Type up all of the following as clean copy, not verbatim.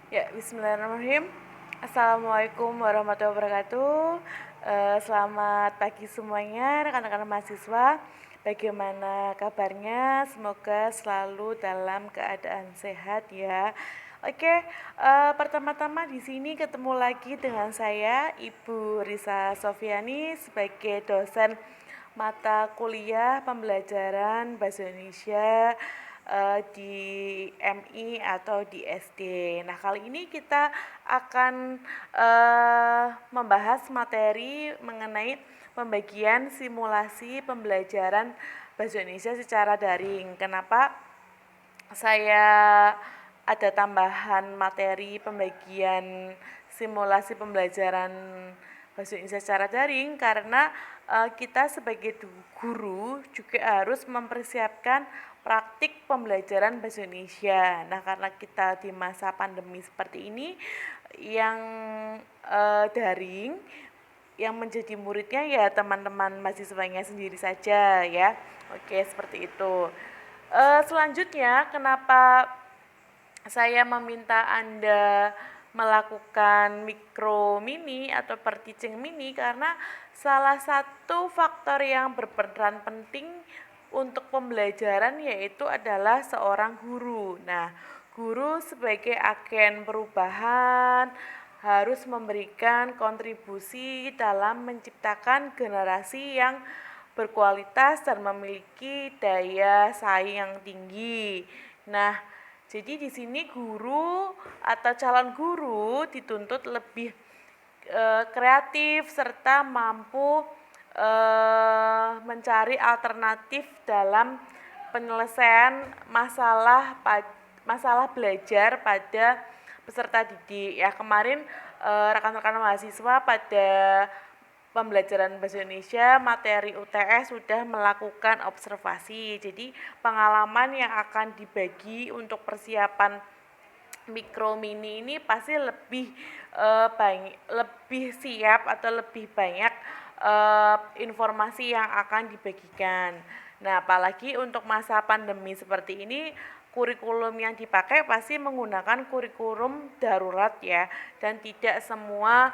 Ya, bismillahirrahmanirrahim. Assalamualaikum warahmatullahi wabarakatuh. Selamat pagi semuanya, rekan-rekan mahasiswa. Bagaimana kabarnya? Semoga selalu dalam keadaan sehat ya. Oke, pertama-tama di sini ketemu lagi dengan saya, Ibu Risa Sofiani sebagai dosen mata kuliah pembelajaran Bahasa Indonesia di MI atau di SD. Nah, kali ini kita akan membahas materi mengenai pembagian simulasi pembelajaran Bahasa Indonesia secara daring. Kenapa saya ada tambahan materi pembagian simulasi pembelajaran bahasa Indonesia secara daring karena kita sebagai guru juga harus mempersiapkan praktik pembelajaran bahasa Indonesia. Nah, karena kita di masa pandemi seperti ini yang daring, yang menjadi muridnya ya teman-teman mahasiswanya sendiri saja ya. Oke, seperti itu. Selanjutnya, kenapa saya meminta Anda melakukan mikro mini atau per-teaching mini karena salah satu faktor yang berperan penting untuk pembelajaran yaitu adalah seorang guru. Nah, guru sebagai agen perubahan harus memberikan kontribusi dalam menciptakan generasi yang berkualitas dan memiliki daya saing yang tinggi. Nah, jadi di sini guru atau calon guru dituntut lebih kreatif serta mampu mencari alternatif dalam penyelesaian masalah belajar pada peserta didik. Ya, kemarin rekan-rekan mahasiswa pada pembelajaran bahasa Indonesia materi UTS sudah melakukan observasi. Jadi pengalaman yang akan dibagi untuk persiapan mikro mini ini pasti lebih siap atau lebih banyak informasi yang akan dibagikan. Nah, apalagi untuk masa pandemi seperti ini, kurikulum yang dipakai pasti menggunakan kurikulum darurat ya, dan tidak semua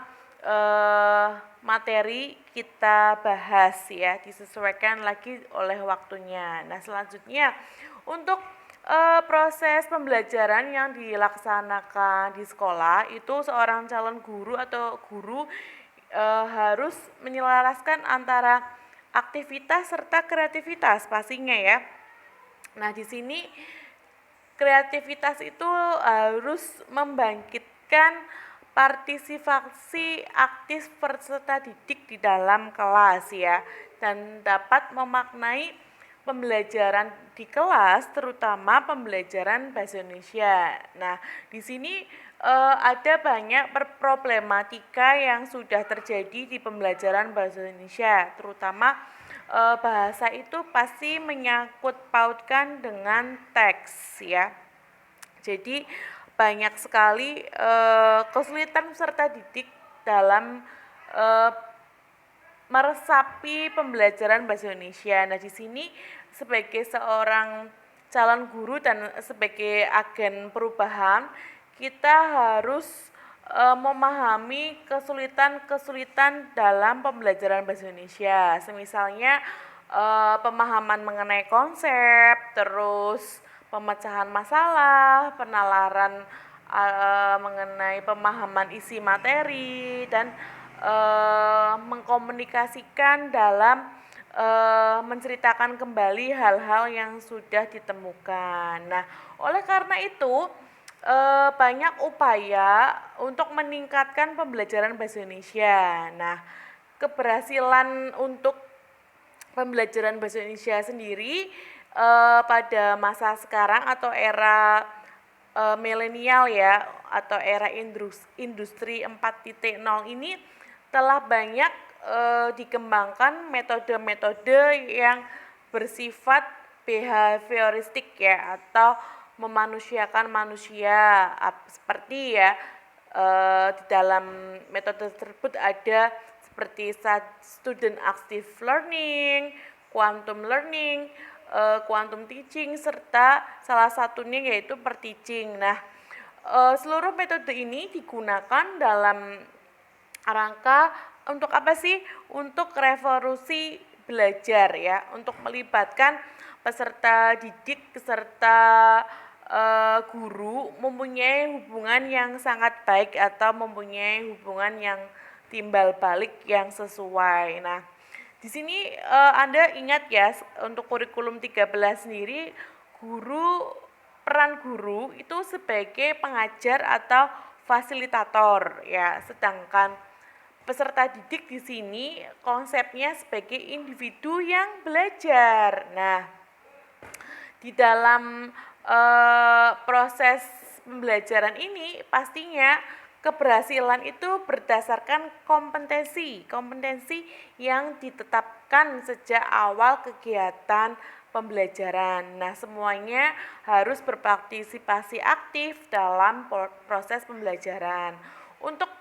materi kita bahas ya, disesuaikan lagi oleh waktunya. Nah, selanjutnya untuk proses pembelajaran yang dilaksanakan di sekolah itu seorang calon guru atau guru harus menyelaraskan antara aktivitas serta kreativitas pastinya ya. Nah, di sini kreativitas itu harus membangkitkan partisipasi aktif peserta didik di dalam kelas ya, dan dapat memaknai pembelajaran di kelas terutama pembelajaran bahasa Indonesia. Nah, di sini ada banyak problematika yang sudah terjadi di pembelajaran bahasa Indonesia, terutama bahasa itu pasti menyangkut pautkan dengan teks ya. Jadi banyak sekali kesulitan peserta didik dalam meresapi pembelajaran bahasa Indonesia. Nah, di sini sebagai seorang calon guru dan sebagai agen perubahan, kita harus memahami kesulitan-kesulitan dalam pembelajaran bahasa Indonesia. Semisalnya pemahaman mengenai konsep, terus pemecahan masalah, penalaran mengenai pemahaman isi materi, dan mengkomunikasikan dalam menceritakan kembali hal-hal yang sudah ditemukan. Nah, oleh karena itu banyak upaya untuk meningkatkan pembelajaran bahasa Indonesia. Nah, keberhasilan untuk pembelajaran bahasa Indonesia sendiri pada masa sekarang atau era milenial ya, atau era industri 4.0 ini telah banyak dikembangkan metode-metode yang bersifat behavioristik ya, atau memanusiakan manusia, seperti ya di dalam metode tersebut ada seperti student active learning, quantum learning, quantum teaching, serta salah satunya yaitu per teaching. Nah, seluruh metode ini digunakan dalam rangka untuk apa sih? Untuk revolusi belajar ya, untuk melibatkan peserta didik serta guru mempunyai hubungan yang sangat baik atau mempunyai hubungan yang timbal balik yang sesuai. Nah, di sini Anda ingat ya, untuk kurikulum 13 sendiri, peran guru itu sebagai pengajar atau fasilitator ya, sedangkan peserta didik di sini konsepnya sebagai individu yang belajar. Nah, di dalam proses pembelajaran ini pastinya keberhasilan itu berdasarkan kompetensi yang ditetapkan sejak awal kegiatan pembelajaran. Nah, semuanya harus berpartisipasi aktif dalam proses pembelajaran. Untuk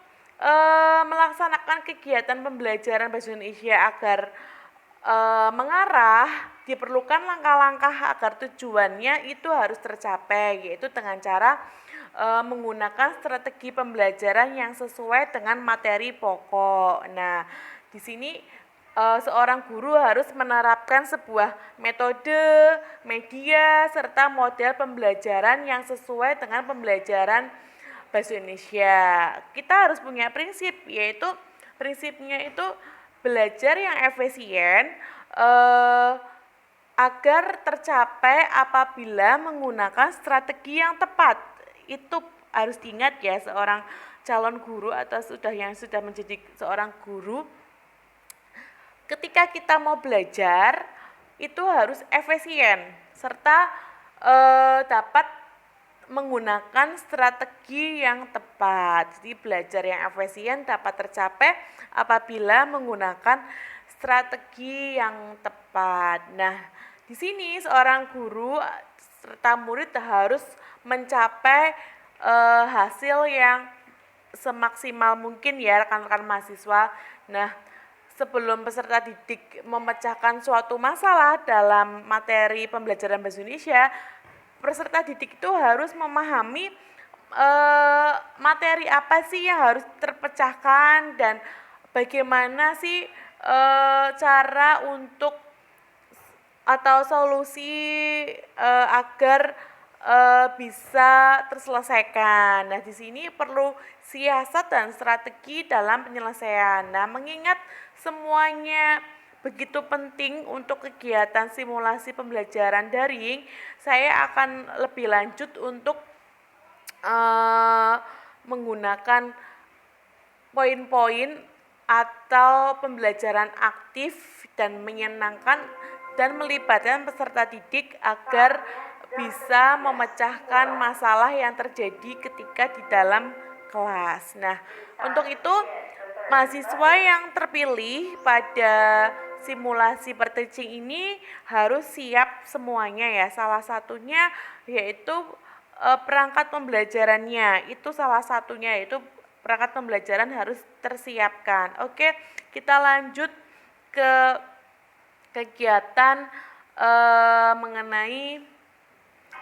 melaksanakan kegiatan pembelajaran bahasa Indonesia agar mengarah, diperlukan langkah-langkah agar tujuannya itu harus tercapai, yaitu dengan cara menggunakan strategi pembelajaran yang sesuai dengan materi pokok. Nah, di sini seorang guru harus menerapkan sebuah metode, media, serta model pembelajaran yang sesuai dengan pembelajaran bahasa Indonesia. Kita harus punya prinsip, yaitu prinsipnya itu belajar yang efisien agar tercapai apabila menggunakan strategi yang tepat. Itu harus diingat ya, seorang calon guru atau yang sudah menjadi seorang guru, ketika kita mau belajar itu harus efisien serta dapat menggunakan strategi yang tepat. Jadi belajar yang efisien dapat tercapai apabila menggunakan strategi yang tepat. Nah, di sini seorang guru serta murid harus mencapai hasil yang semaksimal mungkin ya rekan-rekan mahasiswa. Nah, sebelum peserta didik memecahkan suatu masalah dalam materi pembelajaran bahasa Indonesia, peserta didik itu harus memahami materi apa sih yang harus terpecahkan dan bagaimana sih cara untuk atau solusi agar bisa terselesaikan. Nah, di sini perlu siasat dan strategi dalam penyelesaian. Nah, mengingat semuanya begitu penting untuk kegiatan simulasi pembelajaran daring, saya akan lebih lanjut untuk menggunakan poin-poin atau pembelajaran aktif dan menyenangkan dan melibatkan peserta didik agar bisa memecahkan masalah yang terjadi ketika di dalam kelas. Nah, untuk itu mahasiswa yang terpilih pada simulasi per-teaching ini harus siap semuanya ya. Salah satunya yaitu perangkat pembelajarannya. Itu salah satunya, yaitu perangkat pembelajaran harus tersiapkan. Oke, kita lanjut ke kegiatan mengenai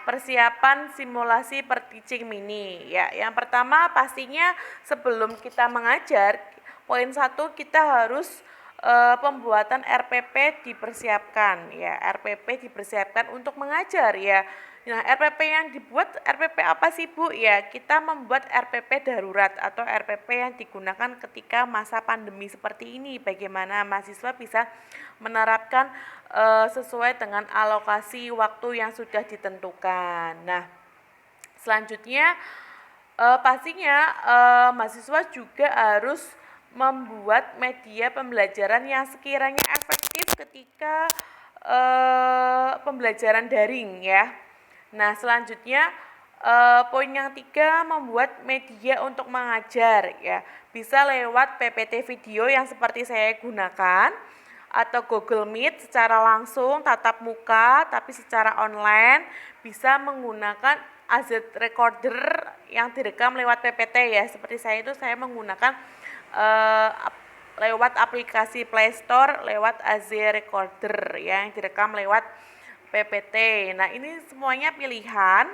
persiapan simulasi per-teaching mini ya. Yang pertama pastinya sebelum kita mengajar, poin 1 kita harus pembuatan RPP dipersiapkan ya. RPP dipersiapkan untuk mengajar ya. Nah, RPP yang dibuat, RPP apa sih Bu? Ya, kita membuat RPP darurat atau RPP yang digunakan ketika masa pandemi seperti ini. Bagaimana mahasiswa bisa menerapkan sesuai dengan alokasi waktu yang sudah ditentukan. Nah, selanjutnya pastinya mahasiswa juga harus membuat media pembelajaran yang sekiranya efektif ketika pembelajaran daring ya. Nah, selanjutnya poin yang 3, membuat media untuk mengajar ya. Bisa lewat PPT video yang seperti saya gunakan, atau Google Meet secara langsung tatap muka, tapi secara online bisa menggunakan AZ recorder yang direkam lewat PPT ya. Seperti saya itu saya menggunakan lewat aplikasi Play Store, lewat AZ recorder ya, yang direkam lewat PPT. Nah, ini semuanya pilihan.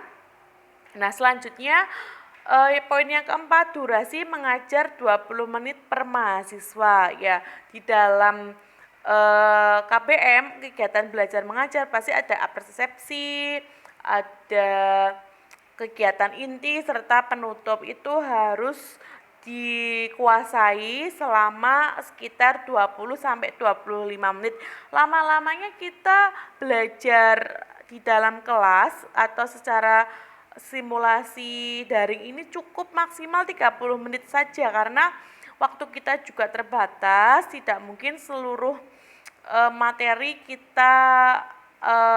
Nah, selanjutnya Poin yang keempat, durasi mengajar 20 menit per mahasiswa ya. Di dalam KBM, kegiatan belajar mengajar, pasti ada persepsi, ada kegiatan inti serta penutup. Itu harus dikuasai selama sekitar 20 sampai 25 menit. Lama-lamanya kita belajar di dalam kelas atau secara simulasi daring ini cukup maksimal 30 menit saja, karena waktu kita juga terbatas, tidak mungkin seluruh materi kita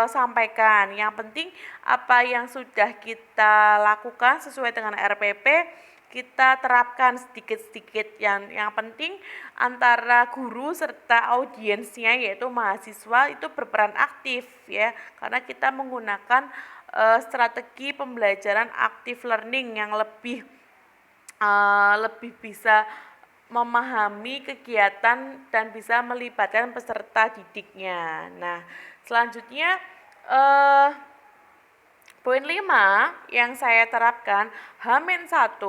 sampaikan. Yang penting apa yang sudah kita lakukan sesuai dengan RPP kita terapkan sedikit-sedikit. Yang penting antara guru serta audiensnya yaitu mahasiswa itu berperan aktif ya, karena kita menggunakan strategi pembelajaran active learning yang lebih bisa memahami kegiatan dan bisa melibatkan peserta didiknya. Nah, selanjutnya poin 5 yang saya terapkan, H-1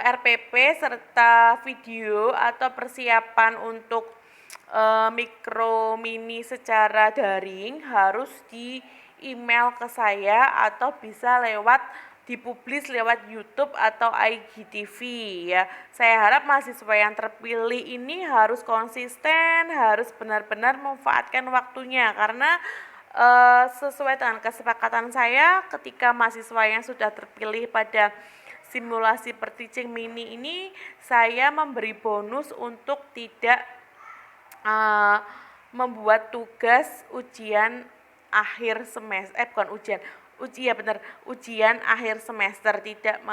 RPP serta video atau persiapan untuk mikro mini secara daring harus di email ke saya atau bisa dipublis lewat YouTube atau IGTV ya. Saya harap mahasiswa yang terpilih ini harus konsisten, harus benar-benar memanfaatkan waktunya, karena sesuai dengan kesepakatan saya ketika mahasiswa yang sudah terpilih pada simulasi per-teaching mini ini, saya memberi bonus untuk tidak membuat tugas ujian akhir semester, ujian akhir semester, tidak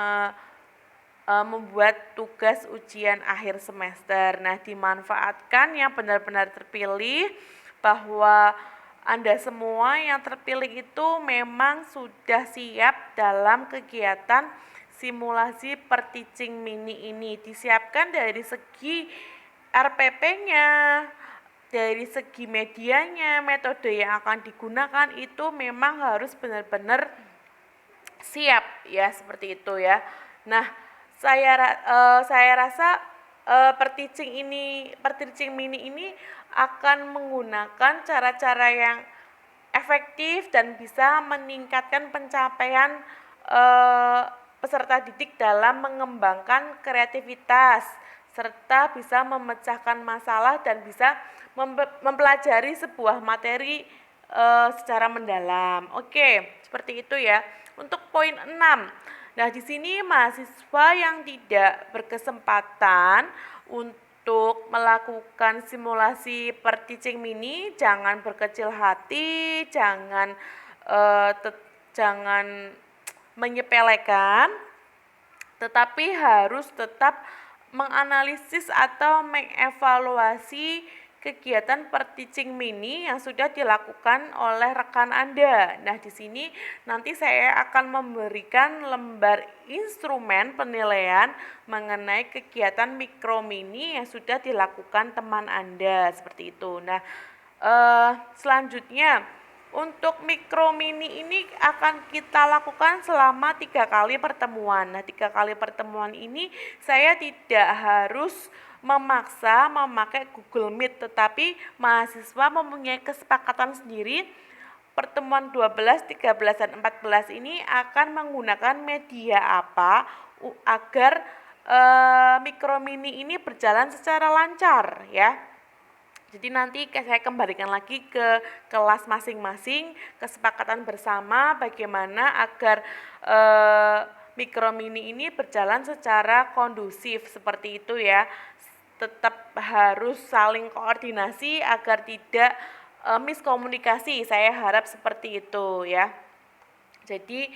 membuat tugas ujian akhir semester. Nah, dimanfaatkan yang benar-benar terpilih, bahwa Anda semua yang terpilih itu memang sudah siap dalam kegiatan simulasi per-teaching mini ini. Disiapkan dari segi RPP-nya, dari segi medianya, metode yang akan digunakan itu memang harus benar-benar siap ya, seperti itu ya. Nah, saya rasa per-teaching mini ini akan menggunakan cara-cara yang efektif dan bisa meningkatkan pencapaian peserta didik dalam mengembangkan kreativitas serta bisa memecahkan masalah dan bisa mempelajari sebuah materi secara mendalam. Oke, seperti itu ya. Untuk poin 6. Nah, di sini mahasiswa yang tidak berkesempatan untuk melakukan simulasi per-teaching mini jangan berkecil hati, jangan menyepelekan, tetapi harus tetap menganalisis atau mengevaluasi kegiatan per-teaching mini yang sudah dilakukan oleh rekan Anda. Nah, di sini nanti saya akan memberikan lembar instrumen penilaian mengenai kegiatan mikro mini yang sudah dilakukan teman Anda, seperti itu. Nah, selanjutnya untuk mikro mini ini akan kita lakukan selama 3 kali pertemuan. Nah, 3 kali pertemuan ini saya tidak harus memaksa memakai Google Meet, tetapi mahasiswa mempunyai kesepakatan sendiri. Pertemuan 12, 13, dan 14 ini akan menggunakan media apa agar mikro mini ini berjalan secara lancar ya. Jadi nanti saya kembalikan lagi ke kelas masing-masing, kesepakatan bersama bagaimana agar mikro mini ini berjalan secara kondusif, seperti itu ya. Tetap harus saling koordinasi agar tidak miskomunikasi, saya harap seperti itu ya. Jadi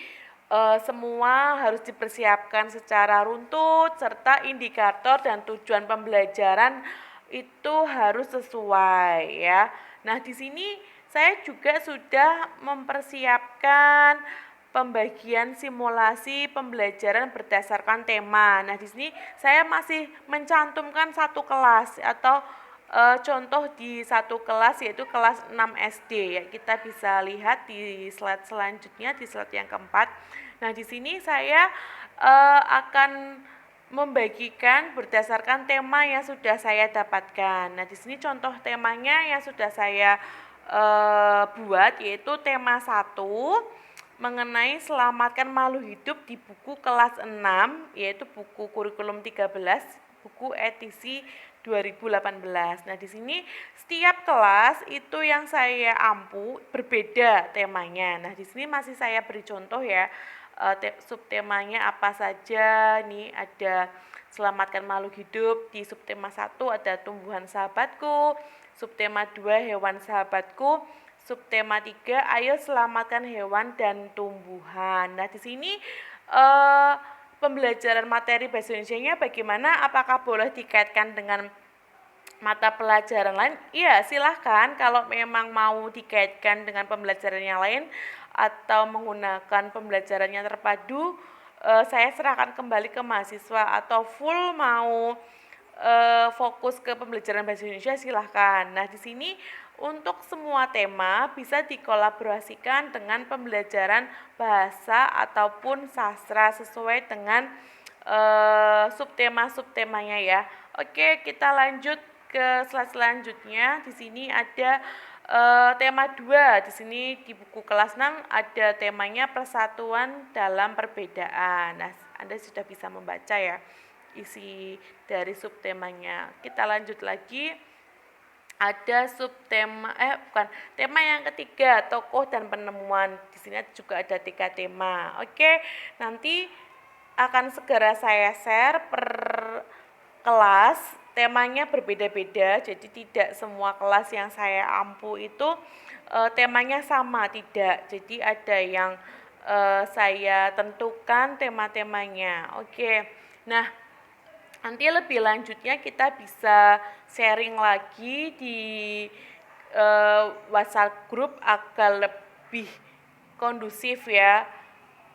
semua harus dipersiapkan secara runtut serta indikator dan tujuan pembelajaran itu harus sesuai ya. Nah, di sini saya juga sudah mempersiapkan pembagian simulasi pembelajaran berdasarkan tema. Nah, di sini saya masih mencantumkan satu kelas atau contoh di satu kelas, yaitu kelas 6 SD ya. Kita bisa lihat di slide selanjutnya, di slide yang keempat. Nah, di sini saya akan membagikan berdasarkan tema yang sudah saya dapatkan. Nah, di sini contoh temanya yang sudah saya buat yaitu tema 1 mengenai selamatkan makhluk hidup di buku kelas 6 yaitu buku kurikulum 13 buku edisi 2018. Nah, di sini setiap kelas itu yang saya ampu berbeda temanya. Nah, di sini masih saya beri contoh ya. Subtemanya apa saja nih, ada selamatkan makhluk hidup. Di subtema 1 ada tumbuhan sahabatku, subtema 2 hewan sahabatku, subtema 3 ayo selamatkan hewan dan tumbuhan. Nah, di sini pembelajaran materi bahasa Indonesianya bagaimana, apakah boleh dikaitkan dengan mata pelajaran lain? Iya, silahkan kalau memang mau dikaitkan dengan pembelajaran yang lain atau menggunakan pembelajaran yang terpadu, saya serahkan kembali ke mahasiswa. Atau full mau fokus ke pembelajaran bahasa Indonesia, silahkan. Nah, di sini untuk semua tema bisa dikolaborasikan dengan pembelajaran bahasa ataupun sastra sesuai dengan subtema-subtemanya ya. Oke, kita lanjut ke slide selanjutnya. Di sini ada tema 2. Di sini di buku kelas 6 ada temanya persatuan dalam perbedaan. Nah, Anda sudah bisa membaca ya isi dari subtemanya. Kita lanjut lagi. Ada subtema tema yang ketiga, tokoh dan penemuan. Di sini juga ada 3 tema. Oke, nanti akan segera saya share per kelas. Temanya berbeda-beda, jadi tidak semua kelas yang saya ampu itu temanya sama, tidak. Jadi ada yang saya tentukan tema-temanya. Oke. Nah, nanti lebih lanjutnya kita bisa sharing lagi di WhatsApp group agar lebih kondusif ya.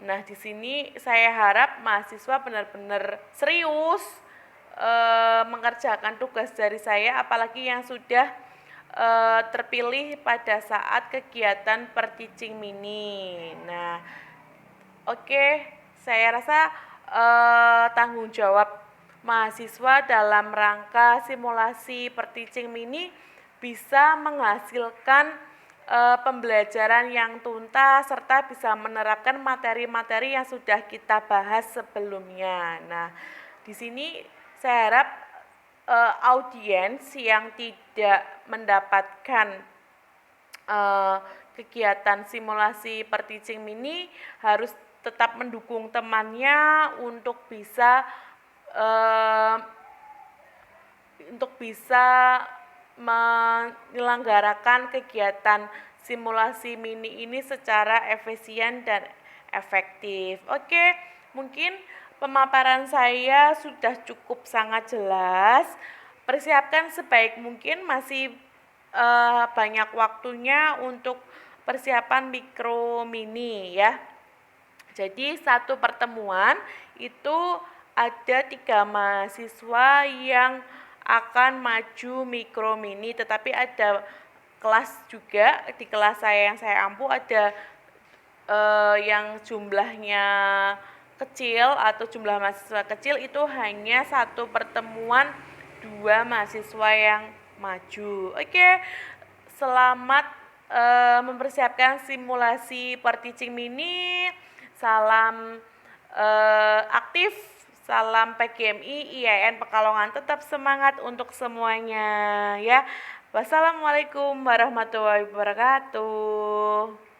Nah, di sini saya harap mahasiswa benar-benar serius mengerjakan tugas dari saya, apalagi yang sudah terpilih pada saat kegiatan per-teaching mini. Nah, oke, saya rasa tanggung jawab mahasiswa dalam rangka simulasi per-teaching mini bisa menghasilkan pembelajaran yang tuntas serta bisa menerapkan materi-materi yang sudah kita bahas sebelumnya. Nah, di sini saya harap audiens yang tidak mendapatkan kegiatan simulasi per-teaching mini harus tetap mendukung temannya untuk bisa menyelenggarakan kegiatan simulasi mini ini secara efisien dan efektif. Oke, mungkin pemaparan saya sudah cukup sangat jelas. Persiapkan sebaik mungkin, masih banyak waktunya untuk persiapan mikro mini ya. Jadi satu pertemuan itu ada 3 mahasiswa yang akan maju mikro mini, tetapi ada kelas juga. Di kelas saya yang saya ampu ada yang jumlahnya kecil atau jumlah mahasiswa kecil, itu hanya satu pertemuan 2 mahasiswa yang maju. Oke, selamat mempersiapkan simulasi per-teaching mini. Salam aktif, salam PGMI IAIN Pekalongan, tetap semangat untuk semuanya ya. Wassalamualaikum warahmatullahi wabarakatuh.